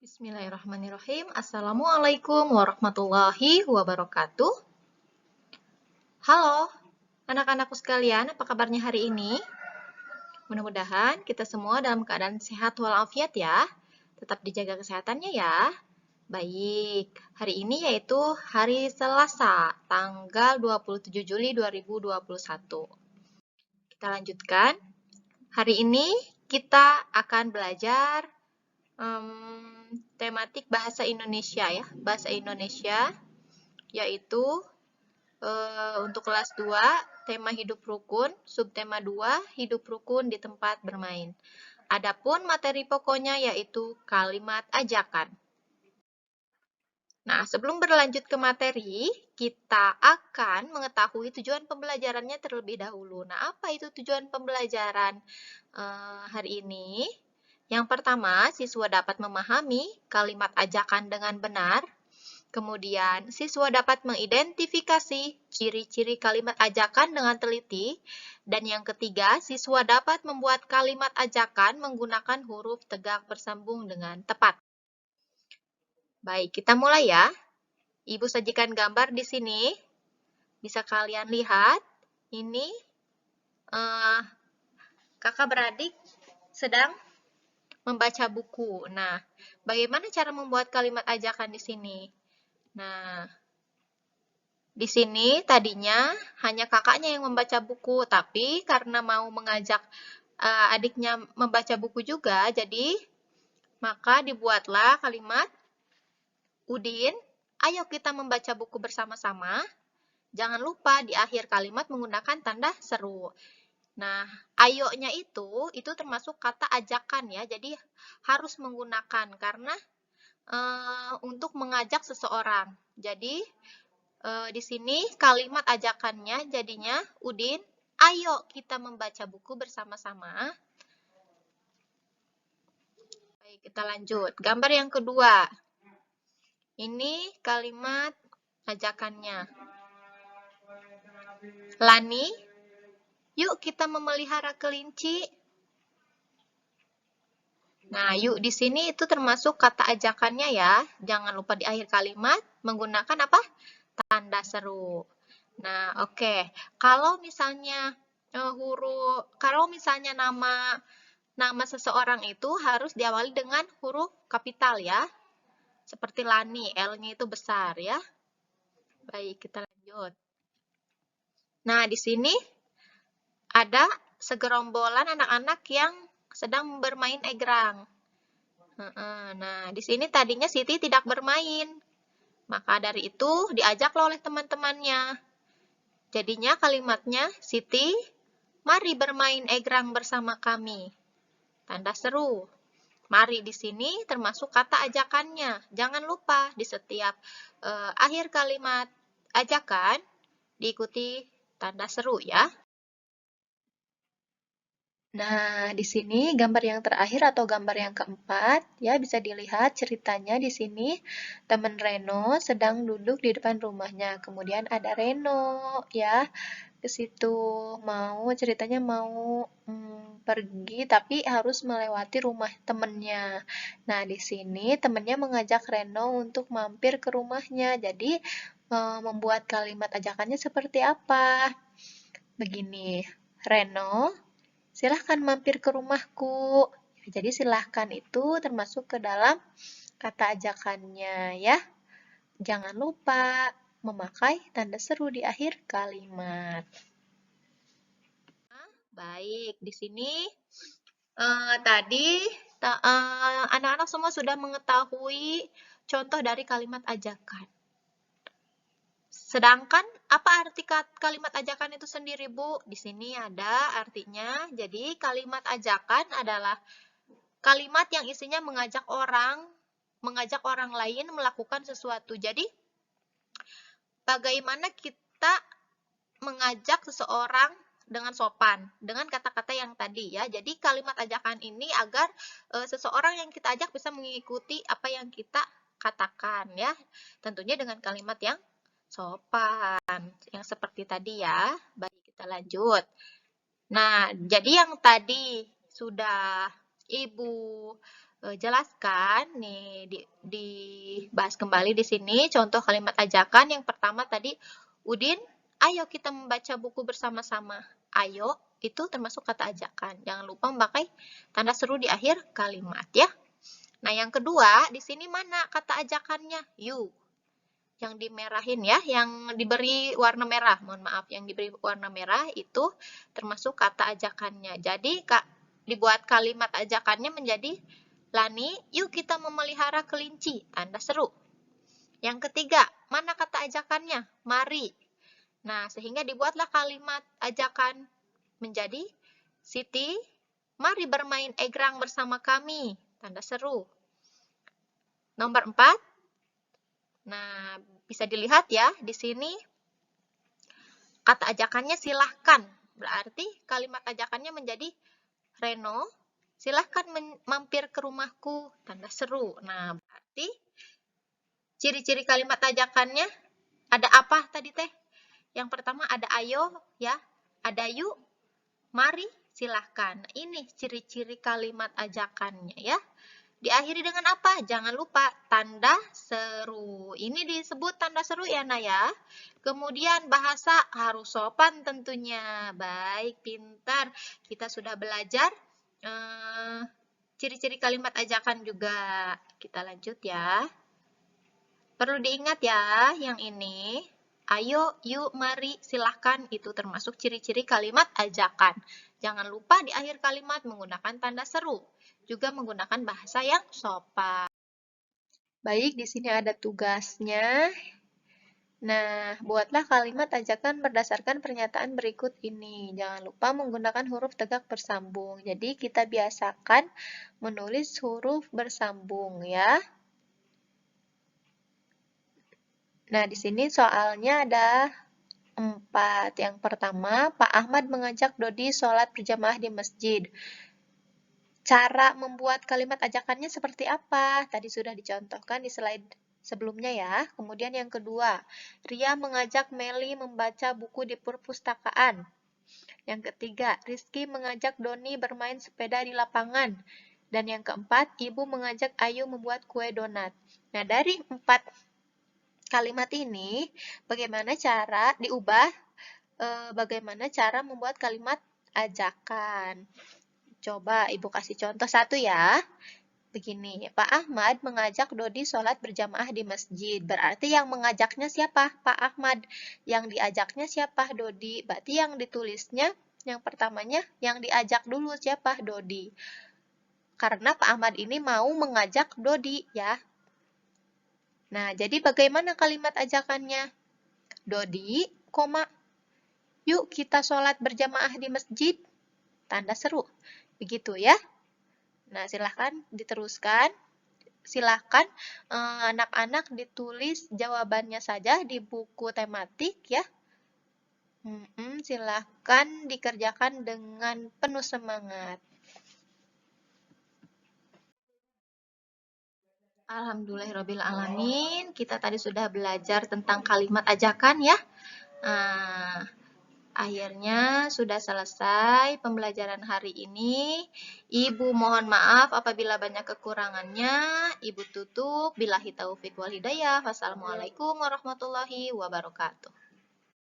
Bismillahirrahmanirrahim. Assalamualaikum warahmatullahi wabarakatuh. Halo, anak-anakku sekalian, apa kabarnya hari ini? Mudah-mudahan kita semua dalam keadaan sehat walafiat ya. Tetap dijaga kesehatannya ya. Baik, hari ini yaitu hari Selasa, tanggal 27 Juli 2021. Kita lanjutkan. Hari ini kita akan belajar tematik bahasa Indonesia ya, bahasa Indonesia, yaitu untuk kelas 2, tema hidup rukun, subtema 2, hidup rukun di tempat bermain. Adapun materi pokoknya yaitu kalimat ajakan. Nah, sebelum berlanjut ke materi, kita akan mengetahui tujuan pembelajarannya terlebih dahulu. Nah, apa itu tujuan pembelajaran hari ini? Yang pertama, siswa dapat memahami kalimat ajakan dengan benar. Kemudian, siswa dapat mengidentifikasi ciri-ciri kalimat ajakan dengan teliti. Dan yang ketiga, siswa dapat membuat kalimat ajakan menggunakan huruf tegak bersambung dengan tepat. Baik, kita mulai ya. Ibu sajikan gambar di sini. Bisa kalian lihat. Ini kakak beradik sedang membaca buku. Nah, bagaimana cara membuat kalimat ajakan di sini? Nah, di sini tadinya hanya kakaknya yang membaca buku, tapi karena mau mengajak adiknya membaca buku juga, jadi maka dibuatlah kalimat, Udin, ayo kita membaca buku bersama-sama. Jangan lupa di akhir kalimat menggunakan tanda seru. Nah, ayo-nya itu termasuk kata ajakan ya, jadi harus menggunakan karena untuk mengajak seseorang. Jadi, di sini kalimat ajakannya jadinya, Udin, ayo kita membaca buku bersama-sama. Baik, kita lanjut. Gambar yang kedua. Ini kalimat ajakannya. Lani, yuk kita memelihara kelinci. Nah, yuk di sini itu termasuk kata ajakannya ya. Jangan lupa di akhir kalimat menggunakan apa? Tanda seru. Nah, oke. Kalau misalnya nama seseorang itu harus diawali dengan huruf kapital ya. Seperti Lani, L-nya itu besar ya. Baik, kita lanjut. Nah, di sini ada segerombolan anak-anak yang sedang bermain egrang. Nah, di sini tadinya Siti tidak bermain. Maka dari itu diajaklah oleh teman-temannya. Jadinya kalimatnya, Siti, mari bermain egrang bersama kami. Tanda seru. Mari di sini termasuk kata ajakannya. Jangan lupa di setiap akhir kalimat ajakan diikuti tanda seru ya. Nah, di sini gambar yang terakhir atau gambar yang keempat, ya bisa dilihat ceritanya di sini. Teman Reno sedang duduk di depan rumahnya. Kemudian ada Reno, ya, ke situ ceritanya mau pergi tapi harus melewati rumah temennya. Nah, di sini temennya mengajak Reno untuk mampir ke rumahnya. Jadi, membuat kalimat ajakannya seperti apa? Begini, Reno, silahkan mampir ke rumahku. Jadi silahkan itu termasuk ke dalam kata ajakannya ya. Jangan lupa memakai tanda seru di akhir kalimat. Baik, di sini tadi anak-anak semua sudah mengetahui contoh dari kalimat ajakan. Sedangkan apa arti kalimat ajakan itu sendiri, Bu? Di sini ada artinya. Jadi kalimat ajakan adalah kalimat yang isinya mengajak orang lain melakukan sesuatu. Jadi bagaimana kita mengajak seseorang dengan sopan, dengan kata-kata yang tadi ya. Jadi kalimat ajakan ini agar seseorang yang kita ajak bisa mengikuti apa yang kita katakan ya. Tentunya dengan kalimat yang sopan, yang seperti tadi ya. Baik, kita lanjut. Nah, jadi yang tadi sudah Ibu jelaskan nih, dibahas kembali di sini contoh kalimat ajakan. Yang pertama tadi, Udin, ayo kita membaca buku bersama-sama. Ayo itu termasuk kata ajakan. Jangan lupa memakai tanda seru di akhir kalimat ya. Nah, yang kedua, di sini mana kata ajakannya? You. Yang dimerahin ya, yang diberi warna merah. Mohon maaf, yang diberi warna merah itu termasuk kata ajakannya. Jadi, dibuat kalimat ajakannya menjadi Lani, yuk kita memelihara kelinci. Tanda seru. Yang ketiga, mana kata ajakannya? Mari. Nah, sehingga dibuatlah kalimat ajakan menjadi Siti, mari bermain egrang bersama kami. Tanda seru. Nomor 4. Nah, bisa dilihat ya, di sini kata ajakannya silahkan. Berarti kalimat ajakannya menjadi Reno, silahkan mampir ke rumahku. Tanda seru. Nah, berarti ciri-ciri kalimat ajakannya ada apa tadi teh? Yang pertama ada ayo ya, ada yuk, mari, silahkan. Nah, ini ciri-ciri kalimat ajakannya ya. Diakhiri dengan apa? Jangan lupa tanda seru. Ini disebut tanda seru ya Naya. Kemudian bahasa harus sopan tentunya. Baik, pintar. Kita sudah belajar ciri-ciri kalimat ajakan juga. Kita lanjut ya. Perlu diingat ya yang ini. Ayo, yuk, mari, silahkan. Itu termasuk ciri-ciri kalimat ajakan. Jangan lupa di akhir kalimat menggunakan tanda seru. Juga menggunakan bahasa yang sopan. Baik, di sini ada tugasnya. Nah, buatlah kalimat ajakan berdasarkan pernyataan berikut ini. Jangan lupa menggunakan huruf tegak bersambung. Jadi, kita biasakan menulis huruf bersambung ya. Nah, di sini soalnya ada 4. Yang pertama, Pak Ahmad mengajak Dodi sholat berjamaah di masjid. Cara membuat kalimat ajakannya seperti apa? Tadi sudah dicontohkan di slide sebelumnya ya. Kemudian yang kedua, Ria mengajak Meli membaca buku di perpustakaan. Yang ketiga, Rizky mengajak Doni bermain sepeda di lapangan. Dan yang keempat, Ibu mengajak Ayu membuat kue donat. Nah, dari 4 kalimat ini, bagaimana cara diubah, bagaimana cara membuat kalimat ajakan. Coba Ibu kasih contoh satu ya. Begini, Pak Ahmad mengajak Dodi sholat berjamaah di masjid. Berarti yang mengajaknya siapa? Pak Ahmad. Yang diajaknya siapa? Dodi. Berarti yang ditulisnya, yang pertamanya, yang diajak dulu siapa? Dodi. Karena Pak Ahmad ini mau mengajak Dodi ya. Nah, jadi bagaimana kalimat ajakannya? Dodi, yuk kita sholat berjamaah di masjid. Tanda seru. Begitu ya. Nah, silahkan diteruskan. Silahkan anak-anak ditulis jawabannya saja di buku tematik ya. Silahkan dikerjakan dengan penuh semangat. Alhamdulillahirrabbilalamin. Kita tadi sudah belajar tentang kalimat ajakan ya. Akhirnya sudah selesai pembelajaran hari ini. Ibu mohon maaf apabila banyak kekurangannya. Ibu tutup. Billahi taufiq wal hidayah. Wassalamualaikum warahmatullahi wabarakatuh.